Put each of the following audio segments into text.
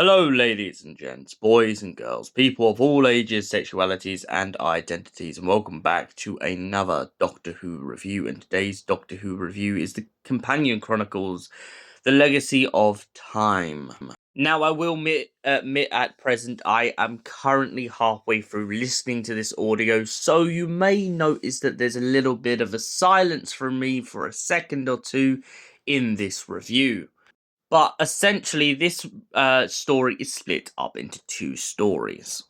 Hello, ladies and gents, boys and girls, people of all ages, sexualities, and identities, and welcome back to another Doctor Who review. And today's Doctor Who review is the companion Chronicles, The Legacy of Time. Now, I will admit at present, I am currently halfway through listening to this audio, so you may notice that there's a little bit of a silence from me for a second or two in this review. But essentially, this story is split up into two stories.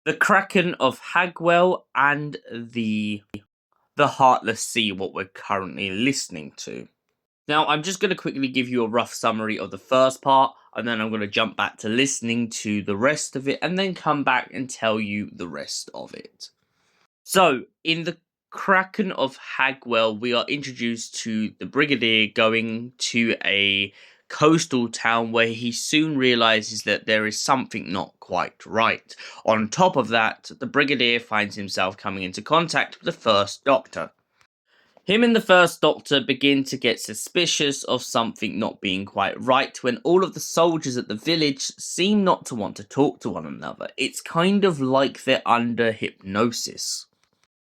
The Kraken of Hagwell and the Heartless Sea, what we're currently listening to. Now, I'm just going to quickly give you a rough summary of the first part, and then I'm going to jump back to listening to the rest of it, and then come back and tell you the rest of it. So, in the Kraken of Hagwell, we are introduced to the Brigadier going to a coastal town where he soon realizes that there is something not quite right. On top of that, the Brigadier finds himself coming into contact with the First Doctor. Him and the First Doctor begin to get suspicious of something not being quite right when all of the soldiers at the village seem not to want to talk to one another. It's kind of like they're under hypnosis.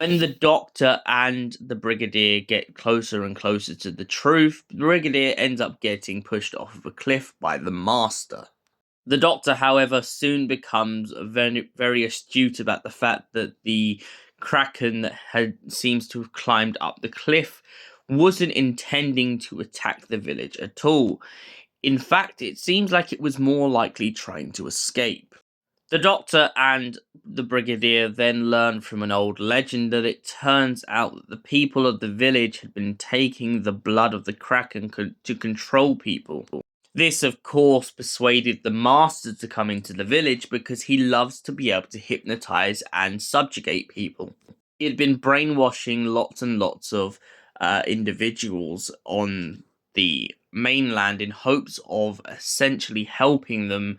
When the Doctor and the Brigadier get closer and closer to the truth, the Brigadier ends up getting pushed off of a cliff by the Master. The Doctor, however, soon becomes very, very astute about the fact that the Kraken that seems to have climbed up the cliff wasn't intending to attack the village at all. In fact, it seems like it was more likely trying to escape. The Doctor and the Brigadier then learn from an old legend that it turns out that the people of the village had been taking the blood of the Kraken to control people. This, of course, persuaded the Master to come into the village because he loves to be able to hypnotize and subjugate people. He had been brainwashing lots and lots of individuals on the mainland in hopes of essentially helping them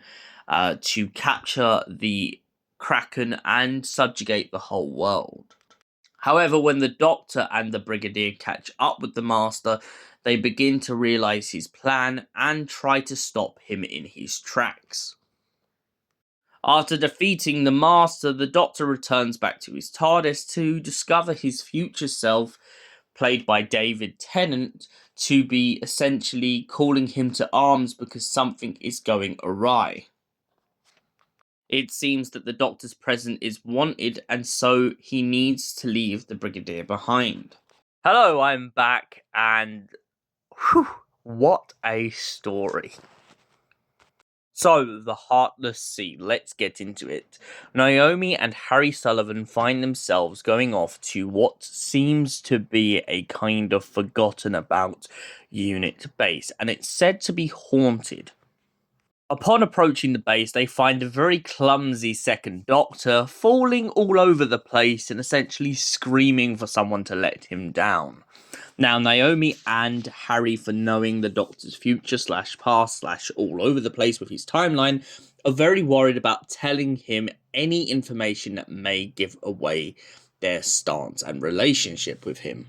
to capture the Kraken and subjugate the whole world. However, when the Doctor and the Brigadier catch up with the Master, they begin to realise his plan and try to stop him in his tracks. After defeating the Master, the Doctor returns back to his TARDIS to discover his future self, played by David Tennant, to be essentially calling him to arms because something is going awry. It seems that the Doctor's presence is wanted, and so he needs to leave the Brigadier behind. Hello, I'm back, and whew, what a story. So, the Heartless Sea, let's get into it. Naomi and Harry Sullivan find themselves going off to what seems to be a kind of forgotten about unit base, and it's said to be haunted. Upon approaching the base, they find a very clumsy second Doctor falling all over the place and essentially screaming for someone to let him down. Now, Naomi and Harry, for knowing the Doctor's future / past / all over the place with his timeline, are very worried about telling him any information that may give away their stance and relationship with him.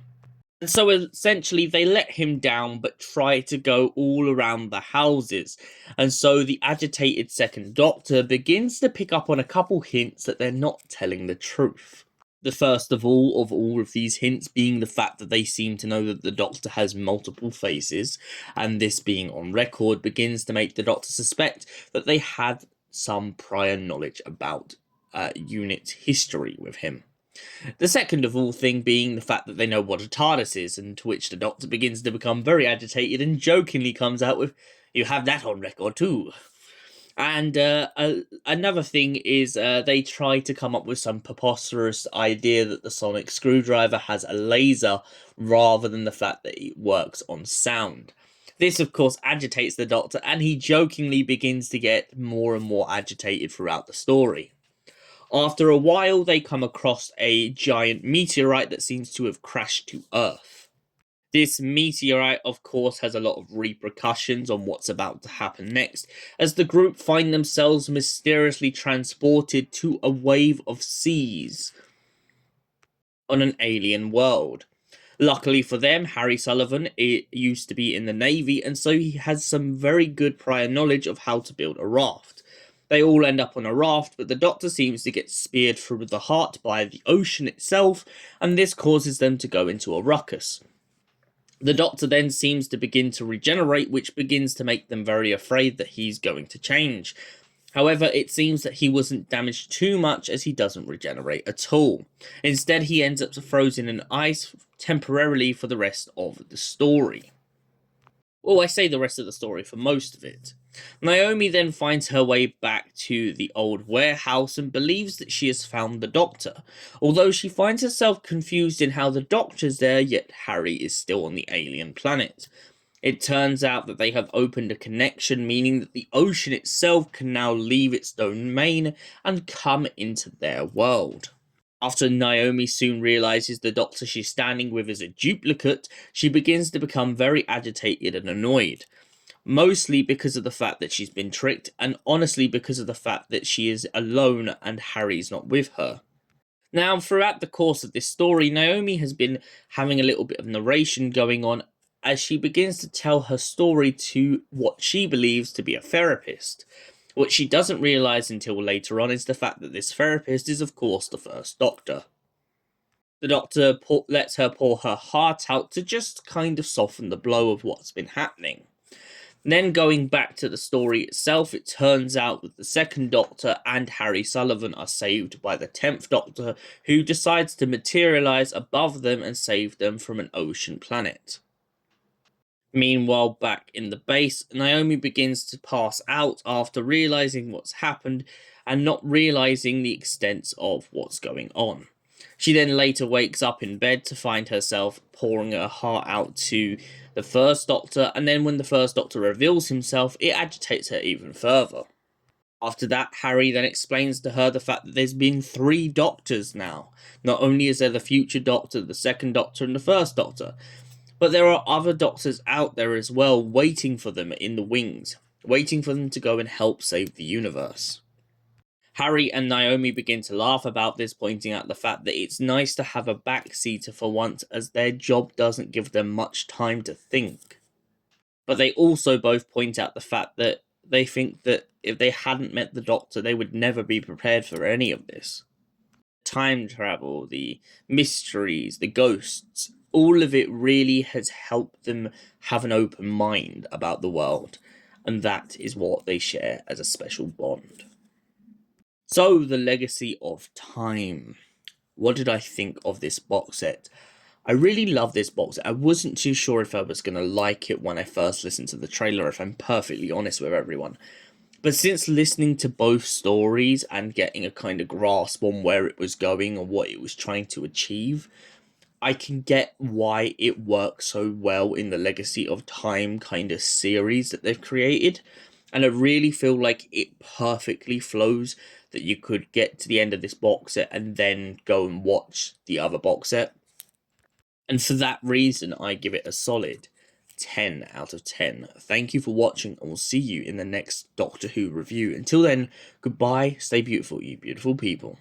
And so essentially they let him down but try to go all around the houses. And so the agitated second Doctor begins to pick up on a couple hints that they're not telling the truth. The first of all of these hints being the fact that they seem to know that the Doctor has multiple faces, and this being on record begins to make the Doctor suspect that they had some prior knowledge about unit history with him. The second of all thing being the fact that they know what a TARDIS is, and to which the Doctor begins to become very agitated and jokingly comes out with, "You have that on record too." And another thing is they try to come up with some preposterous idea that the sonic screwdriver has a laser rather than the fact that it works on sound. This, of course, agitates the Doctor, and he jokingly begins to get more and more agitated throughout the story. After a while, they come across a giant meteorite that seems to have crashed to Earth. This meteorite, of course, has a lot of repercussions on what's about to happen next, as the group find themselves mysteriously transported to a wave of seas on an alien world. Luckily for them, Harry Sullivan used to be in the Navy, and so he has some very good prior knowledge of how to build a raft. They all end up on a raft, but the Doctor seems to get speared through the heart by the ocean itself, and this causes them to go into a ruckus. The Doctor then seems to begin to regenerate, which begins to make them very afraid that he's going to change. However, it seems that he wasn't damaged too much, as he doesn't regenerate at all. Instead, he ends up frozen in ice temporarily for the rest of the story. Well, I say the rest of the story for most of it. Naomi then finds her way back to the old warehouse and believes that she has found the Doctor, although she finds herself confused in how the Doctor's there, yet Harry is still on the alien planet. It turns out that they have opened a connection, meaning that the ocean itself can now leave its domain and come into their world. After Naomi soon realizes the Doctor she's standing with is a duplicate, she begins to become very agitated and annoyed. Mostly because of the fact that she's been tricked, and honestly because of the fact that she is alone and Harry's not with her. Now, throughout the course of this story, Naomi has been having a little bit of narration going on as she begins to tell her story to what she believes to be a therapist. What she doesn't realise until later on is the fact that this therapist is, of course, the First Doctor. The Doctor lets her pour her heart out to just kind of soften the blow of what's been happening. Then going back to the story itself, it turns out that the Second Doctor and Harry Sullivan are saved by the 10th Doctor, who decides to materialise above them and save them from an ocean planet. Meanwhile, back in the base, Naomi begins to pass out after realising what's happened and not realising the extent of what's going on. She then later wakes up in bed to find herself pouring her heart out to the First Doctor, and then when the First Doctor reveals himself, it agitates her even further. After that, Harry then explains to her the fact that there's been 3 Doctors now. Not only is there the future Doctor, the Second Doctor, and the First Doctor, but there are other Doctors out there as well, waiting for them in the wings, waiting for them to go and help save the universe. Harry and Naomi begin to laugh about this, pointing out the fact that it's nice to have a backseater for once, as their job doesn't give them much time to think. But they also both point out the fact that they think that if they hadn't met the Doctor, they would never be prepared for any of this. Time travel, the mysteries, the ghosts, all of it really has helped them have an open mind about the world, and that is what they share as a special bond. So, the legacy of time. What did I think of this box set? I really love this box set. I wasn't too sure if I was going to like it when I first listened to the trailer, if I'm perfectly honest with everyone. But since listening to both stories and getting a kind of grasp on where it was going and what it was trying to achieve, I can get why it works so well in the Legacy of Time kind of series that they've created. And I really feel like it perfectly flows, that you could get to the end of this box set and then go and watch the other box set. And for that reason, I give it a solid 10 out of 10. Thank you for watching, and we'll see you in the next Doctor Who review. Until then, goodbye, stay beautiful, you beautiful people.